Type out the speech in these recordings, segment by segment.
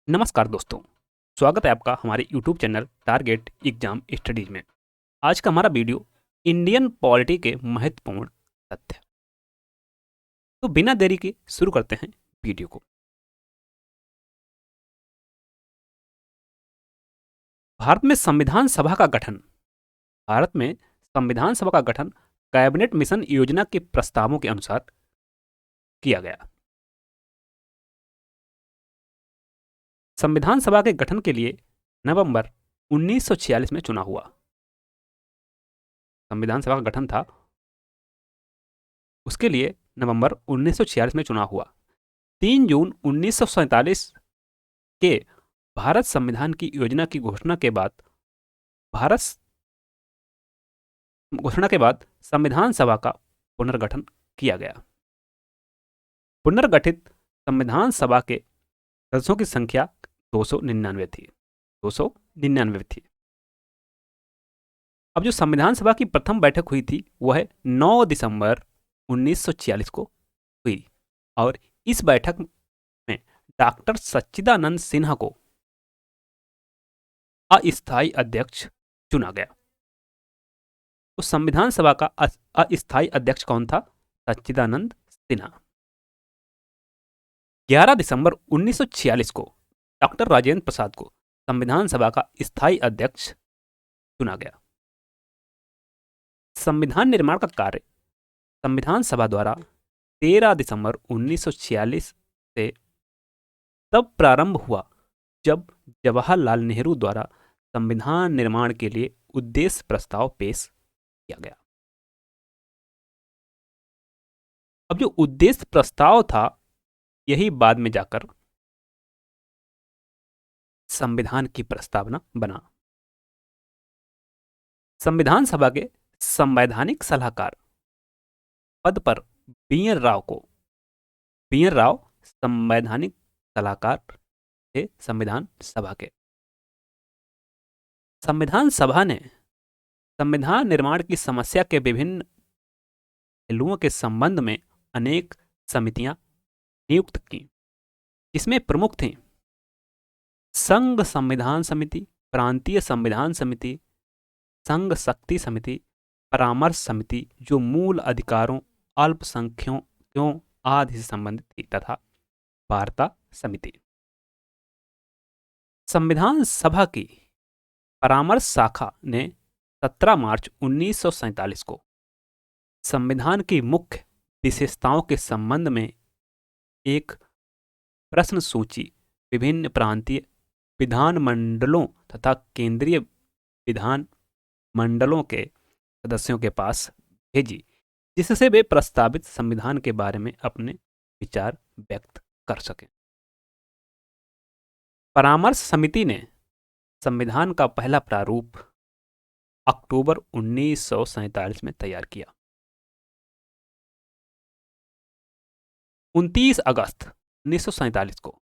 नमस्कार दोस्तों, स्वागत है आपका हमारे YouTube channel target exam studies में। आज का हमारा वीडियो इंडियन पॉलिटी के महत्वपूर्ण तथ्य। तो बिना देरी के शुरू करते हैं वीडियो को। भारत में संविधान सभा का गठन। भारत में संविधान सभा का गठन कैबिनेट मिशन योजना के प्रस्तावों के अनुसार किया गया। संविधान सभा के गठन के लिए नवंबर 1946 में चुना हुआ। संविधान सभा का गठन था, उसके लिए नवंबर 1946 में चुना हुआ। 3 जून 1947 के भारत संविधान की योजना की भारत घोषणा के बाद संविधान सभा का पुनर्गठन किया गया। पुनर्गठित संविधान सभा के सदस्यों की संख्या 299 थी। 299 थी। अब जो संविधान सभा की प्रथम बैठक हुई थी वह 9 दिसंबर 1946 को हुई और इस बैठक में डॉक्टर सच्चिदानंद सिन्हा को अस्थायी अध्यक्ष चुना गया। तो संविधान सभा का अस्थायी अध्यक्ष कौन था? सच्चिदानंद सिन्हा। 11 दिसंबर 1946 को डॉक्टर राजेंद्र प्रसाद को संविधान सभा का स्थायी अध्यक्ष चुना गया। संविधान निर्माण का कार्य संविधान सभा द्वारा 13 दिसंबर 1946 से तब प्रारंभ हुआ जब जवाहरलाल नेहरू द्वारा संविधान निर्माण के लिए उद्देश्य प्रस्ताव पेश किया गया। अब जो उद्देश्य प्रस्ताव था यही बाद में जाकर संविधान की प्रस्तावना बना। संविधान सभा के संवैधानिक सलाहकार पद पर बी एन राव संवैधानिक सलाहकार थे संविधान सभा के। संविधान सभा ने संविधान निर्माण की समस्या के विभिन्न पहलुओं के संबंध में अनेक समितियां नियुक्त की, जिसमें प्रमुख थी संघ संविधान समिति, प्रांतीय संविधान समिति, संघ शक्ति समिति, परामर्श समिति जो मूल अधिकारों, अल्पसंख्यकों आदि से संबंधित थी, तथा वार्ता समिति। संविधान सभा की परामर्श शाखा ने 17 मार्च 1947 को संविधान की मुख्य विशेषताओं के संबंध में एक प्रश्न सूची विभिन्न प्रांतीय विधानमंडलों तथा केंद्रीय विधान मंडलों के सदस्यों के पास भेजी, जिससे वे प्रस्तावित संविधान के बारे में अपने विचार व्यक्त कर सकें। परामर्श समिति ने संविधान का पहला प्रारूप अक्टूबर 1947 में तैयार किया। 29 अगस्त 1947 को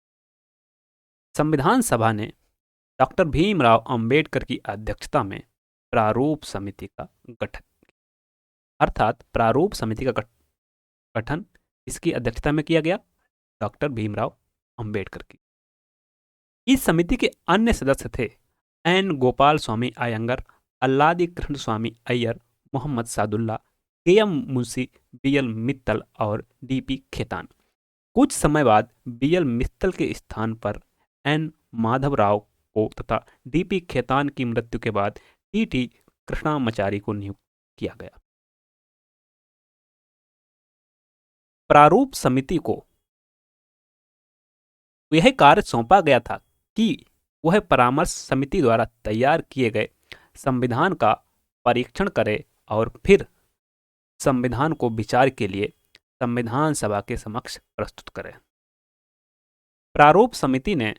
संविधान सभा ने डॉक्टर भीमराव अंबेडकर की अध्यक्षता में प्रारूप समिति का गठन किया। अर्थात प्रारूप समिति का गठन इसकी अध्यक्षता में किया गया, डॉक्टर भीमराव अंबेडकर की। इस समिति के अन्य सदस्य थे N Gopalaswami Ayyangar, Alladi Krishnaswami Ayyar, Mohammad Saadulla, K M Munshi, B L Mittal और डी पी खेतान। कुछ समय बाद बी एल मित्तल के स्थान पर एन माधवराव को तथा डी पी खेतान की मृत्यु के बाद टी टी कृष्णामाचारी को नियुक्त किया गया। प्रारूप समिति को यह कार्य सौंपा गया था कि वह परामर्श समिति द्वारा तैयार किए गए संविधान का परीक्षण करे और फिर संविधान को विचार के लिए संविधान सभा के समक्ष प्रस्तुत करे। प्रारूप समिति ने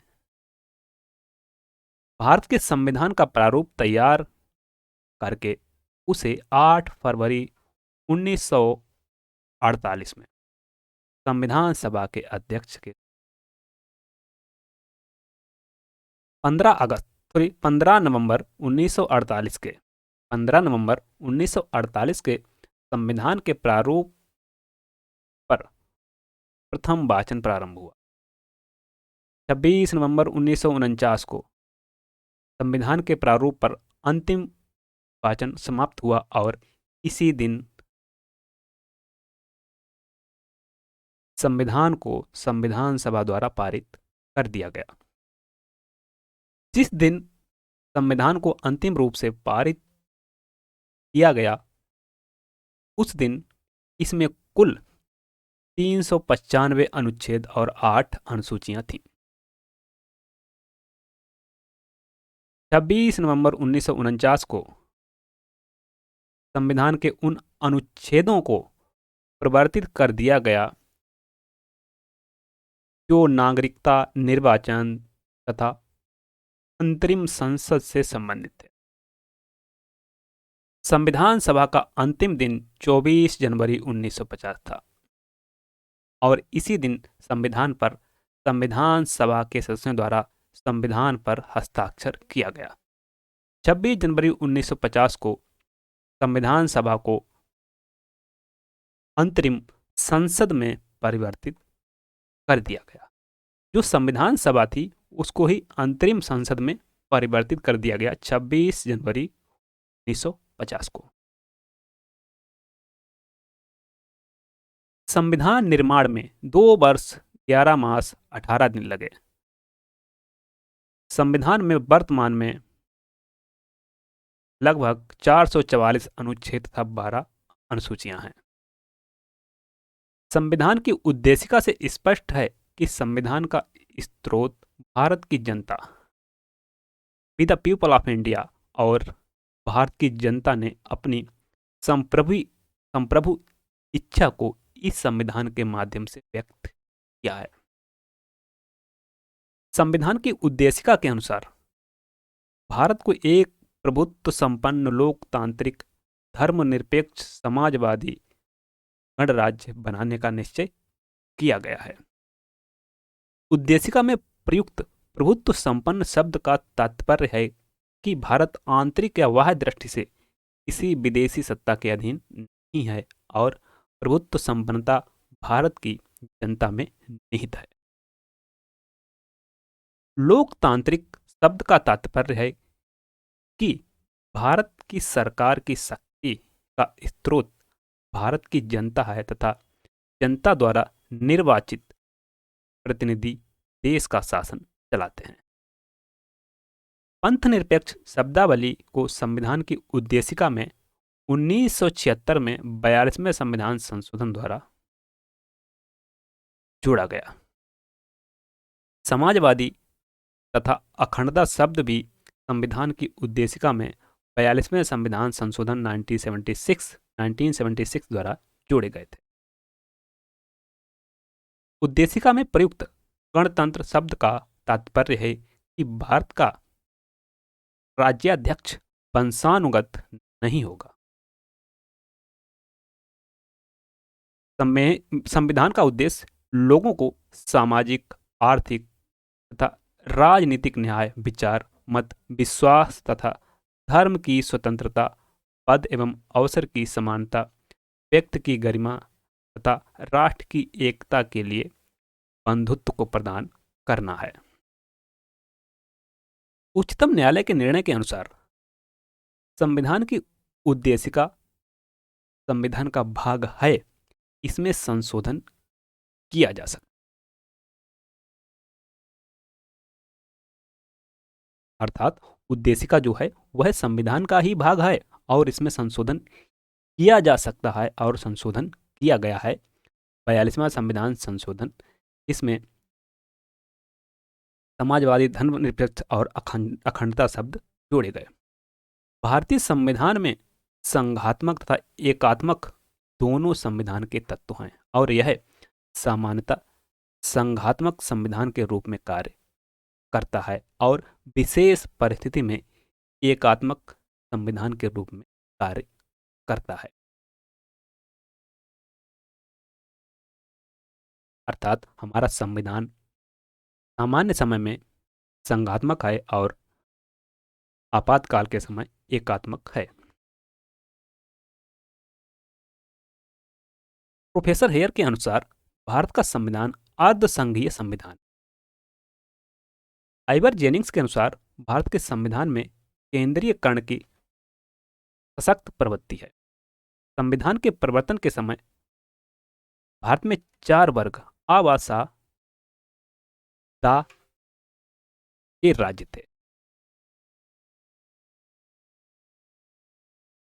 भारत के संविधान का प्रारूप तैयार करके उसे 8 फरवरी 1948 में संविधान सभा के अध्यक्ष के 15 नवंबर 1948 के संविधान के प्रारूप पर प्रथम वाचन प्रारंभ हुआ। 26 नवंबर 1949 को संविधान के प्रारूप पर अंतिम वाचन समाप्त हुआ और इसी दिन संविधान को संविधान सभा द्वारा पारित कर दिया गया। जिस दिन संविधान को अंतिम रूप से पारित किया गया उस दिन इसमें कुल 395 अनुच्छेद और 8 अनुसूचियां थीं। 26 नवंबर 1949 को संविधान के उन अनुच्छेदों को परिवर्तित कर दिया गया जो नागरिकता, निर्वाचन तथा अंतरिम संसद से संबंधित थे। संविधान सभा का अंतिम दिन 24 जनवरी 1950 था और इसी दिन संविधान सभा के सदस्यों द्वारा संविधान पर हस्ताक्षर किया गया। 26 जनवरी 1950 को संविधान सभा को अंतरिम संसद में परिवर्तित कर दिया गया। जो संविधान सभा थी उसको ही अंतरिम संसद में परिवर्तित कर दिया गया 26 जनवरी 1950 को। संविधान निर्माण में 2 वर्ष 11 मास 18 दिन लगे। संविधान में वर्तमान में लगभग 444 अनुच्छेद तथा 12 अनुसूचियां हैं। संविधान की उद्देशिका से स्पष्ट है कि संविधान का स्रोत भारत की जनता, we the people of India, और भारत की जनता ने अपनी संप्रभु इच्छा को इस संविधान के माध्यम से व्यक्त किया है। संविधान की उद्देशिका के अनुसार भारत को एक प्रभुत्व संपन्न लोकतांत्रिक धर्मनिरपेक्ष समाजवादी गणराज्य बनाने का निश्चय किया गया है। उद्देशिका में प्रयुक्त प्रभुत्व संपन्न शब्द का तात्पर्य है कि भारत आंतरिक या बाह्य दृष्टि से किसी विदेशी सत्ता के अधीन नहीं है और प्रभुत्व संपन्नता भारत की जनता में निहित है। लोकतांत्रिक शब्द का तात्पर्य है कि भारत की सरकार की शक्ति का स्रोत भारत की जनता है तथा जनता द्वारा निर्वाचित प्रतिनिधि देश का शासन चलाते हैं। पंथ निरपेक्ष शब्दावली को संविधान की उद्देशिका में 1976 में 42वें संविधान संशोधन द्वारा जोड़ा गया। समाजवादी तथा अखंडता शब्द भी संविधान की उद्देशिका में 42वें संविधान संशोधन 1976 द्वारा जोड़े गए थे। उद्देशिका में प्रयुक्त गणतंत्र शब्द का तात्पर्य है कि भारत का राज्याध्यक्ष वंशानुगत नहीं होगा। संविधान का उद्देश्य लोगों को सामाजिक, आर्थिक तथा राजनीतिक न्याय, विचार, मत, विश्वास तथा धर्म की स्वतंत्रता, पद एवं अवसर की समानता, व्यक्ति की गरिमा तथा राष्ट्र की एकता के लिए बंधुत्व को प्रदान करना है। उच्चतम न्यायालय के निर्णय के अनुसार संविधान की उद्देशिका संविधान का भाग है, इसमें संशोधन किया जा सकता, अर्थात उद्देशिका जो है वह संविधान का ही भाग है और इसमें संशोधन किया जा सकता है और संशोधन किया गया है। 42वां संविधान संशोधन, इसमें समाजवादी, धर्मनिरपेक्ष और अखंडता शब्द जोड़े गए। भारतीय संविधान में संघात्मक तथा एकात्मक दोनों संविधान के तत्व हैं और यह सामान्यतः संघात्मक संविधान के रूप में कार्य करता है और विशेष परिस्थिति में एकात्मक संविधान के रूप में कार्य करता है। अर्थात हमारा संविधान सामान्य समय में संघात्मक है और आपातकाल के समय एकात्मक है। प्रोफेसर हेयर के अनुसार भारत का संविधान अर्धसंघीय संविधान, आइवर जेनिंग्स के अनुसार भारत के संविधान में केंद्रीय कर्ण की सशक्त प्रवृत्ति है। संविधान के परिवर्तन के समय भारत में 4 वर्ग आवासा दा के राज्य थे।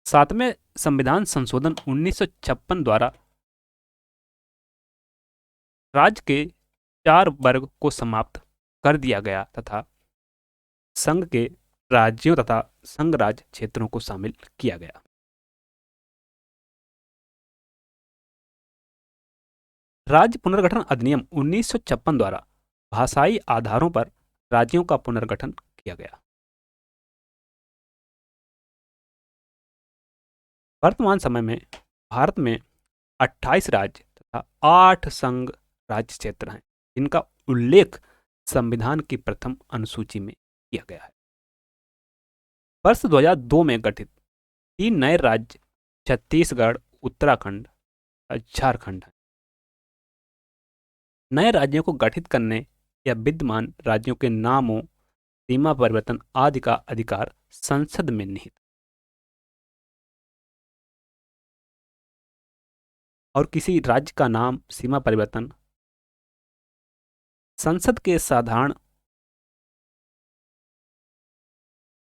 7वें संविधान संशोधन 1956 द्वारा राज्य के 4 वर्ग को समाप्त कर दिया गया तथा संघ के राज्यों तथा संघ राज्य क्षेत्रों को शामिल किया गया। राज्य पुनर्गठन अधिनियम 1956 द्वारा भाषाई आधारों पर राज्यों का पुनर्गठन किया गया। वर्तमान समय में भारत में 28 राज्य तथा 8 संघ राज्य क्षेत्र हैं, जिनका उल्लेख संविधान की प्रथम अनुसूची में किया गया है। वर्ष 2002 में गठित 3 नए राज्य छत्तीसगढ़, उत्तराखंड और झारखंड हैं। नए राज्यों को गठित करने या विद्यमान राज्यों के नामों, सीमा परिवर्तन आदि का अधिकार संसद में निहित और किसी राज्य का नाम, सीमा परिवर्तन संसद के साधारण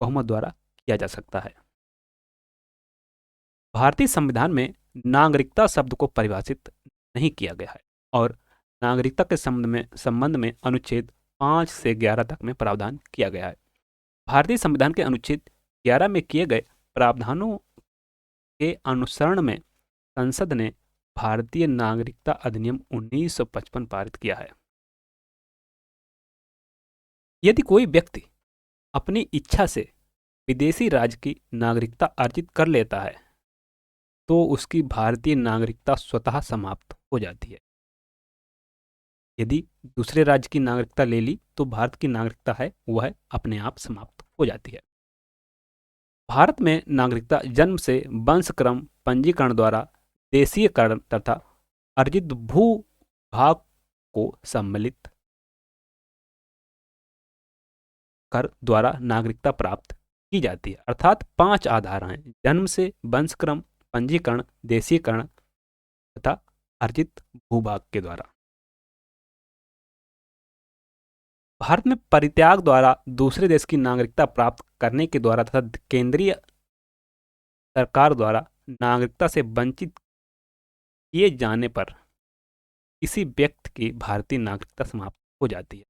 बहुमत द्वारा किया जा सकता है। भारतीय संविधान में नागरिकता शब्द को परिभाषित नहीं किया गया है और नागरिकता के संबंध में अनुच्छेद 5 से 11 तक में प्रावधान किया गया है। भारतीय संविधान के अनुच्छेद 11 में किए गए प्रावधानों के अनुसरण में संसद ने भारतीय नागरिकता अधिनियम 1955 पारित किया है। यदि कोई व्यक्ति अपनी इच्छा से विदेशी राज्य की नागरिकता अर्जित कर लेता है तो उसकी भारतीय नागरिकता स्वतः समाप्त हो जाती है। यदि दूसरे राज्य की नागरिकता ले ली तो भारत की नागरिकता है वह अपने आप समाप्त हो जाती है। भारत में नागरिकता जन्म से वंशक्रम पंजीकरण द्वारा देशीयकरण तथा अर्जित भू भाग को सम्मिलित कर द्वारा नागरिकता प्राप्त की जाती है। अर्थात 5 आधार हैं: जन्म से, वंशक्रम, पंजीकरण, देशीयकरण तथा अर्जित भूभाग के द्वारा। भारत में परित्याग द्वारा दूसरे देश की नागरिकता प्राप्त करने के द्वारा तथा केंद्रीय सरकार द्वारा नागरिकता से वंचित किए जाने पर किसी व्यक्ति की भारतीय नागरिकता समाप्त हो जाती है।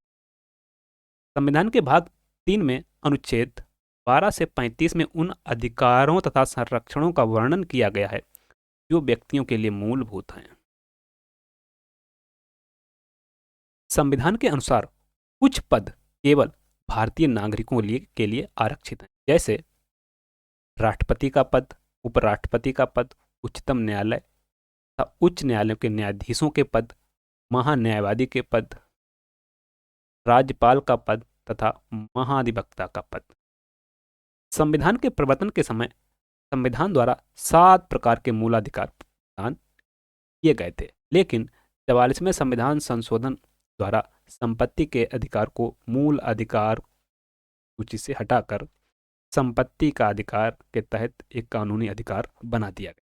संविधान के भाग 3 में अनुच्छेद 12 से 35 में उन अधिकारों तथा संरक्षणों का वर्णन किया गया है जो व्यक्तियों के लिए मूलभूत हैं। संविधान के अनुसार कुछ पद केवल भारतीय नागरिकों के लिए आरक्षित हैं, जैसे राष्ट्रपति का पद, उपराष्ट्रपति का पद, उच्चतम न्यायालय तथा उच्च न्यायालयों के न्यायाधीशों के पद, महान्यायवादी के पद, राज्यपाल का पद तथा महाधिवक्ता का पद। संविधान के प्रवर्तन के समय संविधान द्वारा 7 प्रकार के मूलाधिकार प्रदान किए गए थे, लेकिन 44वें संविधान संशोधन द्वारा संपत्ति के अधिकार को मूल अधिकार सूची से हटाकर संपत्ति का अधिकार के तहत एक कानूनी अधिकार बना दिया गया।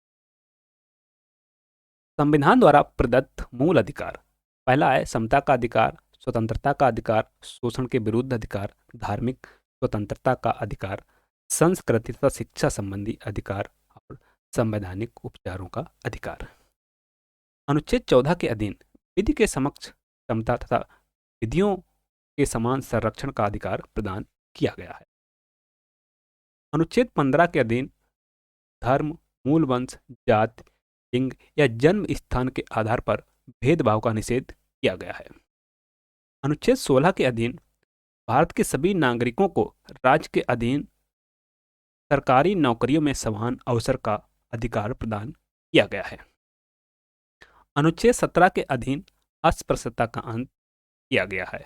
संविधान द्वारा प्रदत्त मूल अधिकार: पहला है समता का अधिकार, स्वतंत्रता का अधिकार, शोषण के विरुद्ध अधिकार, धार्मिक स्वतंत्रता का अधिकार, संस्कृति तथा शिक्षा संबंधी अधिकार और संवैधानिक उपचारों का अधिकार। अनुच्छेद 14 के अधीन विधि के समक्ष समता तथा विधियों के समान संरक्षण का अधिकार प्रदान किया गया है। अनुच्छेद 15 के अधीन धर्म, मूल वंश, जाति, लिंग या जन्म स्थान के आधार पर भेदभाव का निषेध किया गया है। अनुच्छेद 16 के अधीन भारत के सभी नागरिकों को राज्य के अधीन सरकारी नौकरियों में समान अवसर का अधिकार प्रदान किया गया है। अनुच्छेद 17 के अधीन अस्पृश्यता का अंत किया गया है।